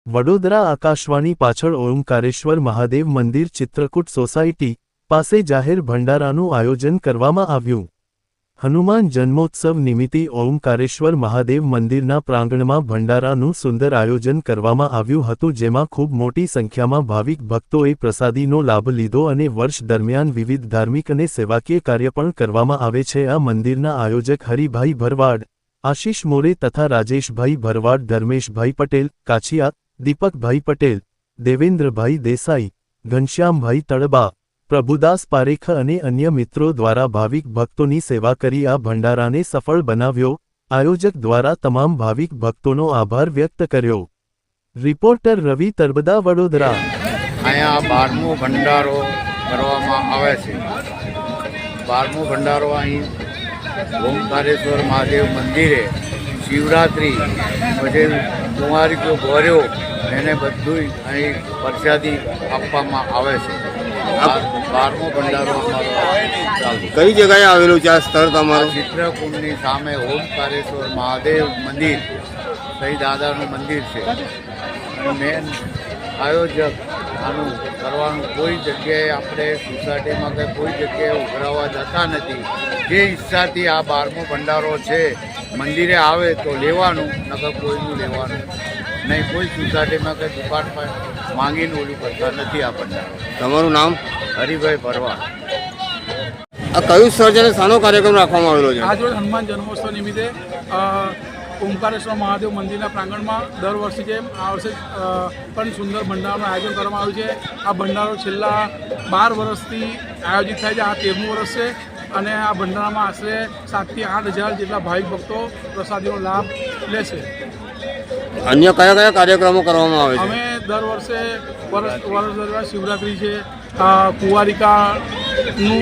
વડોદરા આકાશવાણી પાછળ ઓમકારેશ્વર મહાદેવ મંદિર ચિત્રકૂટ સોસાયટી પાસે જાહેર ભંડારાનું આયોજન કરવામાં આવ્યું। હનુમાન જન્મોત્સવ નિમિત્તે ઓમકારેશ્વર મહાદેવ મંદિરના પ્રાંગણમાં ભંડારાનું સુંદર આયોજન કરવામાં આવ્યું હતું, જેમાં ખૂબ મોટી સંખ્યામાં ભાવિક ભક્તોએ પ્રસાદીનો લાભ લીધો અને વર્ષ દરમિયાન વિવિધ ધાર્મિક અને સેવાકીય કાર્ય પણ કરવામાં આવે છે। આ મંદિરના આયોજક હરિભાઈ ભરવાડ, આશીષ મોરે તથા રાજેશભાઈ ભરવાડ, ધર્મેશભાઈ પટેલ કાછિયા, દીપકભાઈ પટેલ, દેવેન્દ્રભાઈ દેસાઈ, ઘનશ્યામભાઈ તળબા, પ્રભુદાસ પારેખ અને અન્ય મિત્રો દ્વારા ભાવિક ભક્તોની સેવા કરી આ ભંડારાને સફળ બનાવ્યો। આયોજક દ્વારા તમામ ભાવિક ભક્તોનો આભાર વ્યક્ત કર્યો। રિપોર્ટર રવિ તરબદા, વડોદરા। અહીંયા 12મો ભંડારો કરવામાં આવે છે। 12મો ભંડારો અહીં ઓમકારેશ્વર મહાદેવ મંદિરે શિવરાત્રિ પછી કુંવારીઓ ગોર્યો એને બધું અહીં પ્રસાદી આપવામાં આવે છે। 12મો ભંડારો ચાલુ। કઈ જગ્યાએ આવેલું છે આ સ્થળ તમારું? ચિત્રકૂટની સામે ઓમકારેશ્વર મહાદેવ મંદિર સહી દાદાનું મંદિર છે અને મેન આયોજક આનું કરવાનું કોઈ જગ્યાએ આપણે સોસાયટીમાં કે કોઈ જગ્યાએ ઉભરાવા જતા નથી। જે ઈચ્છાથી આ 12મો ભંડારો છે મંદિરે આવે તો લેવાનું, નકર કોઈનું લેવાનું નહીં। કોઈ સોસાયટીમાં કે દુકાન પર માંગીને ઓલું કરતા નથી। આ ભંડારો। તમારું નામ? હરિભાઈ ભરવાડ। આ કયું સ્થળ છે અને શાનો કાર્યક્રમ રાખવામાં આવેલો છે? આજરોજ હનુમાન જન્મોત્સવ નિમિત્તે ઓમકારેશ્વર મહાદેવ મંદિરના પ્રાંગણમાં દર વર્ષે જેમ આ વર્ષે પણ સુંદર ભંડારાનું આયોજન કરવામાં આવ્યું છે। આ ભંડારો છેલ્લા 12 વર્ષથી આયોજિત થાય છે। આ 13મું વર્ષ છે અને આ ભંડારામાં આશરે 7 થી 8 હજાર જેટલા ભાવિક ભક્તો પ્રસાદીનો લાભ લેશે। અન્ય કયા કયા કાર્યક્રમો કરવામાં આવે છે? અમે દર વર્ષે વર્ષ દરમિયાન શિવરાત્રિ છે, કુંવારિકાનું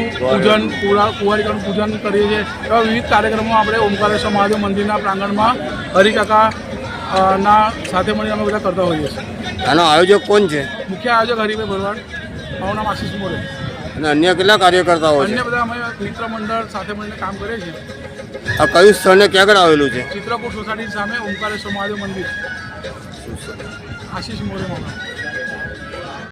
પૂજન કરીએ છીએ। એવા વિવિધ કાર્યક્રમો આપણે ઓમકારેશ્વર મહાદેવ મંદિરના પ્રાંગણમાં હરિકાકા ના સાથે મળીને અમે બધા કરતા હોઈએ છીએ। આનો આયોજક કોણ છે? મુખ્ય આયોજક હરિભાઈ ભરવાડ, મારું નામ આશીષ મોરે। અને અન્ય કેટલા કાર્યકર્તાઓ છે? અન્ય બધા અમે મિત્ર મંડળ સાથે મળીને કામ કરીએ છીએ। આ કયું સ્થળને ક્યાં આગળ આવેલું છે? ચિત્રકૂટ સોસાયટી સામે ઓમકારેશ્વર મહાદેવ મંદિર, આશીષ મોરે મામા।